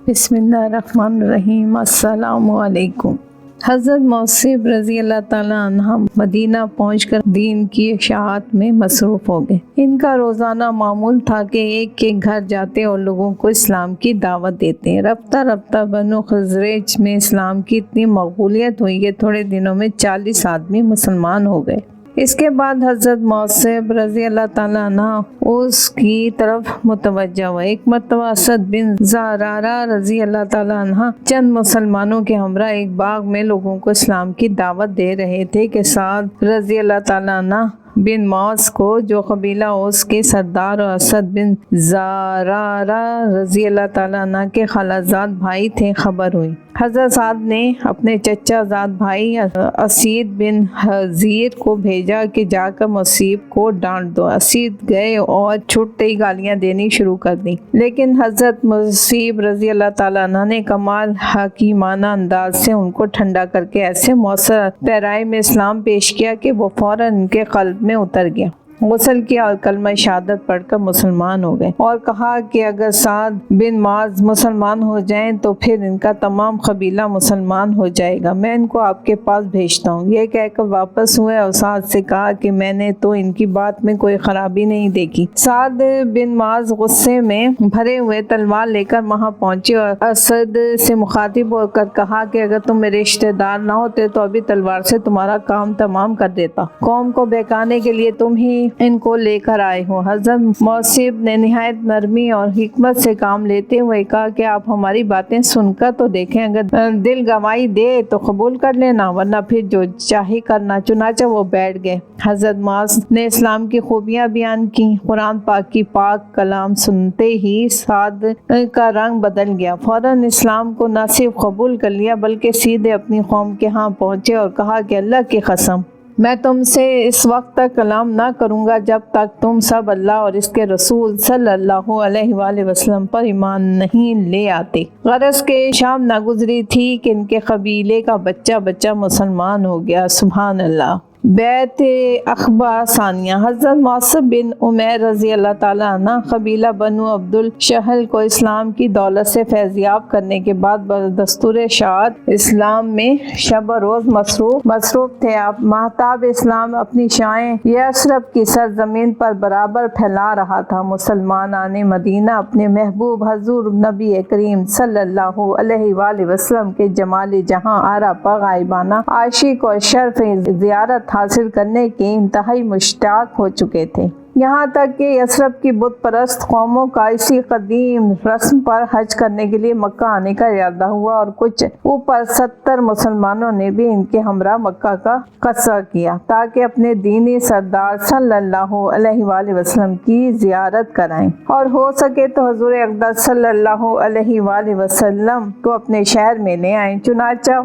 بسم اللہ الرحمن الرحیم۔ السلام علیکم۔ حضرت موصب رضی اللہ تعالیٰ عنہ مدینہ پہنچ کر دین کی اشاعت میں مصروف ہو گئے۔ ان کا روزانہ معمول تھا کہ ایک ایک گھر جاتے اور لوگوں کو اسلام کی دعوت دیتے۔ رفتہ رفتہ بنو خزرج میں اسلام کی اتنی مقبولیت ہوئی کہ تھوڑے دنوں میں 40 آدمی مسلمان ہو گئے۔ اس کے بعد حضرت موصب رضی اللہ تعالیٰ عنہ اس کی طرف متوجہ ہوئے۔ ایک مرتبہ اسد بن زرارہ رضی اللہ تعالیٰ عنہ چند مسلمانوں کے ہمراہ ایک باغ میں لوگوں کو اسلام کی دعوت دے رہے تھے کہ سعد رضی اللہ تعالیٰ عنہ بن معاذ کو، جو قبیلہ اوس کے سردار اور اسد بن زرارہ رضی اللہ تعالیٰ عنہ کے خالازاد بھائی تھے، خبر ہوئی۔ حضرت سعد نے اپنے چچا زاد بھائی اسید بن حضیر کو بھیجا کہ جا کر مصیب کو ڈانٹ دو۔ اسید گئے اور چھوٹتے ہی گالیاں دینی شروع کر دی، لیکن حضرت مصیب رضی اللہ تعالیٰ عنہ نے کمال حکیمانہ انداز سے ان کو ٹھنڈا کر کے ایسے مؤثر پیرائی میں اسلام پیش کیا کہ وہ فوراً ان کے قلب میں اتر گیا۔ غسل کیا اور کلمہ شہادت پڑھ کر مسلمان ہو گئے، اور کہا کہ اگر سعد بن معاذ مسلمان ہو جائیں تو پھر ان کا تمام قبیلہ مسلمان ہو جائے گا، میں ان کو آپ کے پاس بھیجتا ہوں۔ یہ کہہ کر واپس ہوئے اور سعد سے کہا کہ میں نے تو ان کی بات میں کوئی خرابی نہیں دیکھی۔ سعد بن معاذ غصے میں بھرے ہوئے تلوار لے کر وہاں پہنچے اور اسد سے مخاطب ہو کر کہا کہ اگر تم میرے رشتہ دار نہ ہوتے تو ابھی تلوار سے تمہارا کام تمام کر دیتا۔ قوم کو بہکانے کے لیے تم ہی ان کو لے کر آئے ہو۔ حضرت موصب نے نہایت نرمی اور حکمت سے کام لیتے ہوئے کہا کہ آپ ہماری باتیں سن کر تو دیکھیں، اگر دل گواہی دے تو قبول کر لینا، ورنہ پھر جو چاہے کرنا۔ چنانچہ وہ بیٹھ گئے۔ حضرت معاذ نے اسلام کی خوبیاں بیان کی۔ قرآن پاک کی پاک کلام سنتے ہی سعد کا رنگ بدل گیا، فوراً اسلام کو نہ صرف قبول کر لیا بلکہ سیدھے اپنی قوم کے ہاں پہنچے اور کہا کہ اللہ کی قسم، میں تم سے اس وقت تک کلام نہ کروں گا جب تک تم سب اللہ اور اس کے رسول صلی اللہ علیہ وآلہ وسلم پر ایمان نہیں لے آتے۔ غرض کے شام نہ گزری تھی کہ ان کے قبیلے کا بچہ بچہ مسلمان ہو گیا۔ سبحان اللہ۔ بیعت عقبہ ثانیہ۔ حضرت موصب بن عمیر رضی اللہ تعالیٰ عنہ قبیلہ بنو عبد الشہل کو اسلام کی دولت سے فیضیاب کرنے کے بعد بدستور شاعت اسلام میں شب و روز مصروف تھے۔ مہتاب اسلام اپنی شعاعیں یثرب کی سرزمین پر برابر پھیلا رہا تھا۔ مسلمانان مدینہ اپنے محبوب حضور نبی کریم صلی اللہ علیہ وآلہ وسلم کے جمال جہاں آرا پر غائبانہ عاشق اور شرف زیارت حاصل کرنے کے انتہائی مشتاق ہو چکے تھے، یہاں تک کہ یثرب کی بت پرست قوموں کا اسی قدیم رسم پر حج کرنے کے لیے مکہ آنے کا ارادہ ہوا، اور کچھ اوپر 70 مسلمانوں نے بھی ان کے ہمراہ مکہ کا قصہ کیا تاکہ اپنے دینی سردار صلی اللہ علیہ وآلہ وسلم کی زیارت کرائیں، اور ہو سکے تو حضور اقدس صلی اللہ علیہ وآلہ وسلم کو اپنے شہر میں لے آئیں۔ چنانچہ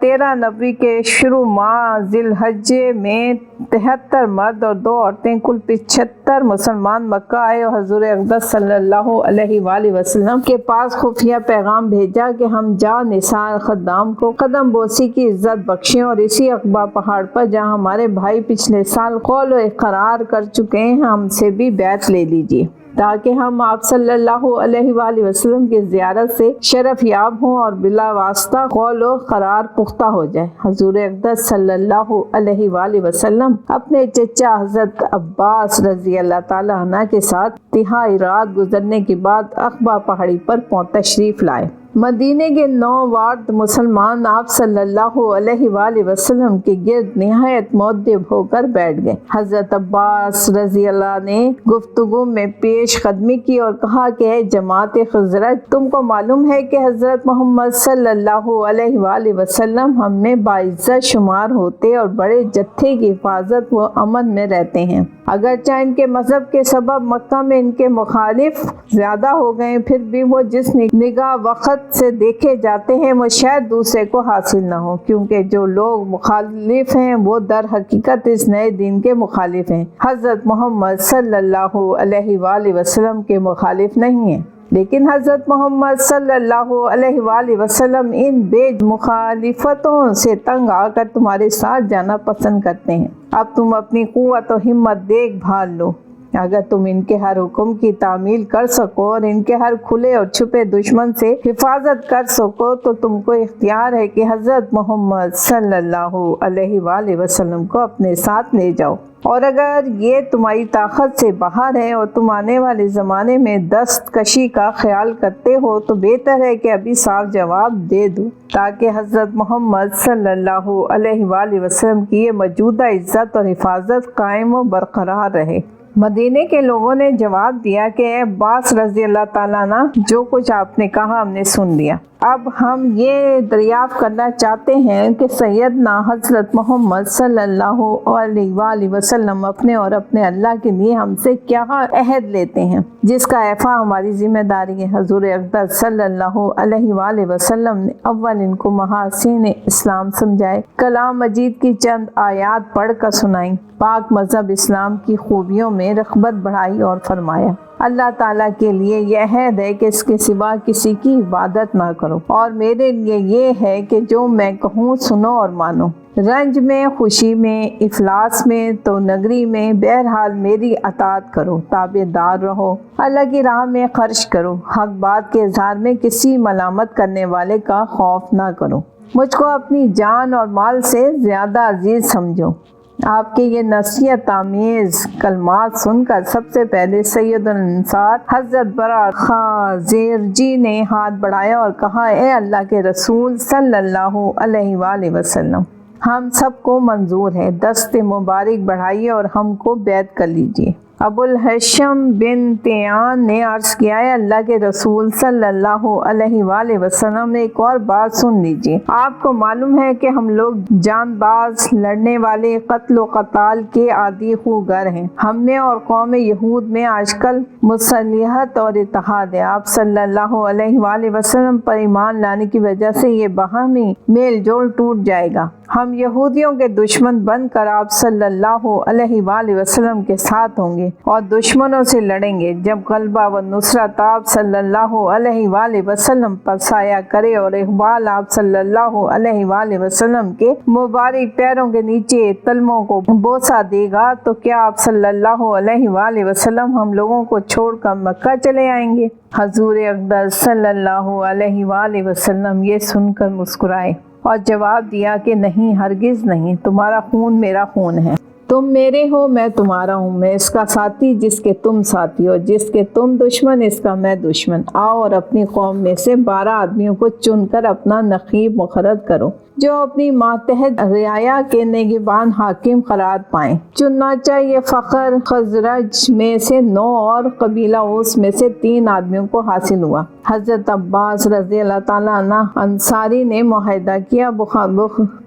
13 نبوی کے شروع ماہ ذی الحجہ میں 73 مرد اور 2 عورتیں کل 75 مسلمان مکہ آئے اور حضور اقدس صلی اللہ علیہ وآلہ وسلم کے پاس خفیہ پیغام بھیجا کہ ہم جاں نثار خدام کو قدم بوسی کی عزت بخشیں، اور اسی عقبہ پہاڑ پر جہاں ہمارے بھائی پچھلے سال قول و اقرار کر چکے ہیں ہم سے بھی بیعت لے لیجیے، تاکہ ہم آپ صلی اللہ علیہ وآلہ وسلم کی زیارت سے شرف یاب ہوں اور بلا واسطہ قول و قرار پختہ ہو جائے۔ حضور اقدس صلی اللہ علیہ وآلہ وسلم اپنے چچا حضرت عباس رضی اللہ تعالیٰ عنہ کے ساتھ تہائی رات گزرنے کے بعد عقبہ پہاڑی پر تشریف لائے۔ مدینے کے 9 وارد مسلمان آپ صلی اللہ علیہ وآلہ وسلم کے گرد نہایت مؤدب ہو کر بیٹھ گئے۔ حضرت عباس رضی اللہ نے گفتگو میں پیش قدمی کی اور کہا کہ اے جماعت خزرج، تم کو معلوم ہے کہ حضرت محمد صلی اللہ علیہ وآلہ وسلم ہم میں باعزت شمار ہوتے اور بڑے جتھے کی حفاظت و امن میں رہتے ہیں۔ اگرچہ ان کے مذہب کے سبب مکہ میں ان کے مخالف زیادہ ہو گئے، پھر بھی وہ جس نگاہ وقت سے دیکھے جاتے ہیں وہ شاید دوسرے کو حاصل نہ ہو، کیونکہ جو لوگ مخالف ہیں وہ در حقیقت اس نئے دین کے مخالف ہیں، حضرت محمد صلی اللہ علیہ وآلہ وسلم کے مخالف نہیں ہیں۔ لیکن حضرت محمد صلی اللہ علیہ وآلہ وسلم ان بے مخالفتوں سے تنگ آ کر تمہارے ساتھ جانا پسند کرتے ہیں۔ اب تم اپنی قوت و ہمت دیکھ بھال لو۔ اگر تم ان کے ہر حکم کی تعمیل کر سکو اور ان کے ہر کھلے اور چھپے دشمن سے حفاظت کر سکو تو تم کو اختیار ہے کہ حضرت محمد صلی اللہ علیہ وآلہ وسلم کو اپنے ساتھ لے جاؤ، اور اگر یہ تمہاری طاقت سے باہر ہے اور تم آنے والے زمانے میں دستکشی کا خیال کرتے ہو تو بہتر ہے کہ ابھی صاف جواب دے دو، تاکہ حضرت محمد صلی اللہ علیہ وآلہ وسلم کی یہ موجودہ عزت اور حفاظت قائم و برقرار رہے۔ مدینے کے لوگوں نے جواب دیا کہ اے عباس رضی اللہ تعالیٰ عنہ، جو کچھ آپ نے کہا ہم نے سن لیا۔ اب ہم یہ دریافت کرنا چاہتے ہیں کہ سیدنا حضرت محمد صلی اللہ علیہ وآلہ وسلم اپنے اور اپنے اللہ کے لیے ہم سے کیا عہد لیتے ہیں، جس کا ایفا ہماری ذمہ داری ہے۔ حضور اقدس صلی اللہ علیہ وآلہ وسلم نے اول ان کو محاسن اسلام سمجھائے، کلام مجید کی چند آیات پڑھ کر سنائیں، پاک مذہب اسلام کی خوبیوں میں رغبت بڑھائی اور فرمایا اللہ تعالیٰ کے لیے یہ عہد ہے کہ اس کے سوا کسی کی عبادت نہ کرو، اور میرے لیے یہ ہے کہ جو میں کہوں سنو اور مانو، رنج میں، خوشی میں، افلاس میں تو نگری میں، بہرحال میری اطاعت کرو، تابع دار رہو، اللہ کی راہ میں خرچ کرو، حق بات کے اظہار میں کسی ملامت کرنے والے کا خوف نہ کرو، مجھ کو اپنی جان اور مال سے زیادہ عزیز سمجھو۔ آپ کے یہ نصیحت آمیز کلمات سن کر سب سے پہلے سید الانصار حضرت برا خازرجی نے ہاتھ بڑھایا اور کہا، اے اللہ کے رسول صلی اللہ علیہ وآلہ وسلم، ہم سب کو منظور ہے، دست مبارک بڑھائیے اور ہم کو بیعت کر لیجیے۔ ابو الحشم بن تیان نے عرض کیا، ہے اللہ کے رسول صلی اللہ علیہ وآلہ وسلم، ایک اور بات سن لیجیے۔ آپ کو معلوم ہے کہ ہم لوگ جان باز، لڑنے والے، قتل و قتال کے عادی خوگر ہیں۔ ہم میں اور قوم یہود میں آج کل مصالحت اور اتحاد ہے۔ آپ صلی اللہ علیہ وآلہ وسلم پر ایمان لانے کی وجہ سے یہ باہمی میل جول ٹوٹ جائے گا۔ ہم یہودیوں کے دشمن بن کر آپ صلی اللہ علیہ وآلہ وسلم کے ساتھ ہوں گے اور دشمنوں سے لڑیں گے۔ جب غلبہ و نصرت آپ صلی اللہ علیہ وآلہ وسلم پر سایہ کرے اور اقبال آپ صلی اللہ علیہ وآلہ وسلم کے مبارک پیروں کے نیچے تلموں کو بوسہ دے گا تو کیا آپ صلی اللہ علیہ وآلہ وسلم ہم لوگوں کو چھوڑ کر مکہ چلے آئیں گے؟ حضور اقدس صلی اللہ علیہ وآلہ وسلم یہ سن کر مسکرائے اور جواب دیا کہ نہیں، ہرگز نہیں، تمہارا خون میرا خون ہے، تم میرے ہو میں تمہارا ہوں، میں اس کا ساتھی جس کے تم ساتھی ہو، جس کے تم دشمن اس کا میں دشمن۔ آؤ اور اپنی قوم میں سے 12 آدمیوں کو چن کر اپنا نقیب مقرر کرو جو اپنی ماتحت رعایا کے نگہبان حاکم قرار پائیں۔ چنانچہ یہ فخر خزرج میں سے 9 اور قبیلہ اوس میں سے 3 آدمیوں کو حاصل ہوا۔ حضرت عباس رضی اللہ تعالیٰ عنہ انصاری نے معاہدہ کیا،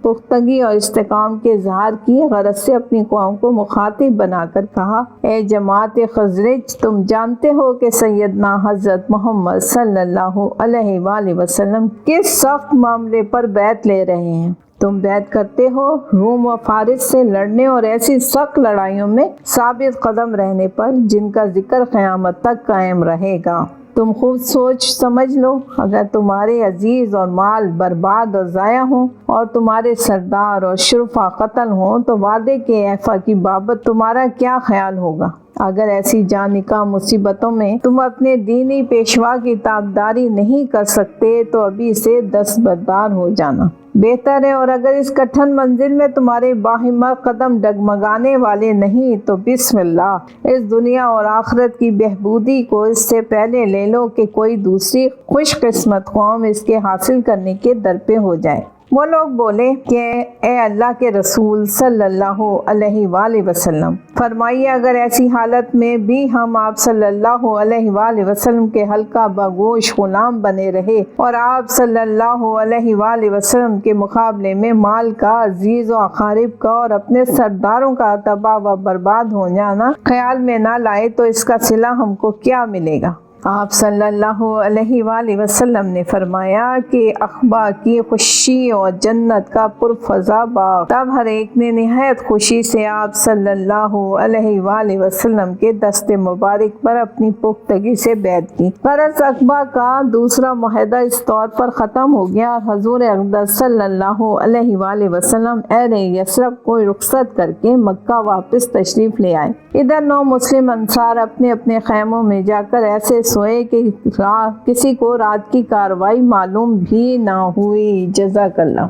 پختگی اور استحکام کے اظہار کی غرض سے اپنی قوم کو مخاطب بنا کر کہا، اے جماعت خزرج، تم جانتے ہو کہ سیدنا حضرت محمد صلی اللہ علیہ وآلہ وسلم کس سخت معاملے پر بیعت لے رہے ہیں۔ تم بیعت کرتے ہو روم و فارس سے لڑنے اور ایسی سخت لڑائیوں میں ثابت قدم رہنے پر جن کا ذکر قیامت تک قائم رہے گا۔ تم خود سوچ سمجھ لو، اگر تمہارے عزیز اور مال برباد اور ضائع ہوں اور تمہارے سردار اور شرفا قتل ہوں تو وعدے کے ایفا کی بابت تمہارا کیا خیال ہوگا؟ اگر ایسی جانکاہ مصیبتوں میں تم اپنے دینی پیشوا کی تابعداری نہیں کر سکتے تو ابھی سے دستبردار ہو جانا بہتر ہے، اور اگر اس کٹھن منزل میں تمہارے باہمت قدم ڈگمگانے والے نہیں تو بسم اللہ، اس دنیا اور آخرت کی بہبودی کو اس سے پہلے لے لو کہ کوئی دوسری خوش قسمت قوم اس کے حاصل کرنے کے درپے ہو جائے۔ وہ لوگ بولے کہ اے اللہ کے رسول صلی اللہ علیہ وآلہ وسلم، فرمائیے اگر ایسی حالت میں بھی ہم آپ صلی اللہ علیہ وآلہ وسلم کے حلقہ بگوش غلام بنے رہے اور آپ صلی اللہ علیہ وآلہ وسلم کے مقابلے میں مال کا، عزیز و اقارب کا اور اپنے سرداروں کا تباہ و برباد ہو جانا خیال میں نہ لائے تو اس کا صلہ ہم کو کیا ملے گا؟ آپ صلی اللہ علیہ وآلہ وسلم نے فرمایا کہ اخبا کی خوشی اور جنت کا پرفضا باغ۔ تب ہر ایک نے نہایت خوشی سے آپ صلی اللہ علیہ وآلہ وسلم کے دست مبارک پر اپنی پختگی سے بیعت کی۔ غرض اخبا کا دوسرا معاہدہ اس طور پر ختم ہو گیا اور حضور اقدس صلی اللہ علیہ وآلہ وسلم اہل یثرب کو رخصت کر کے مکہ واپس تشریف لے آئے۔ ادھر 9 مسلم انصار اپنے اپنے خیموں میں جا کر ایسے سوئے کہ کسی کو رات کی کاروائی معلوم بھی نہ ہوئی۔ جزاک اللہ۔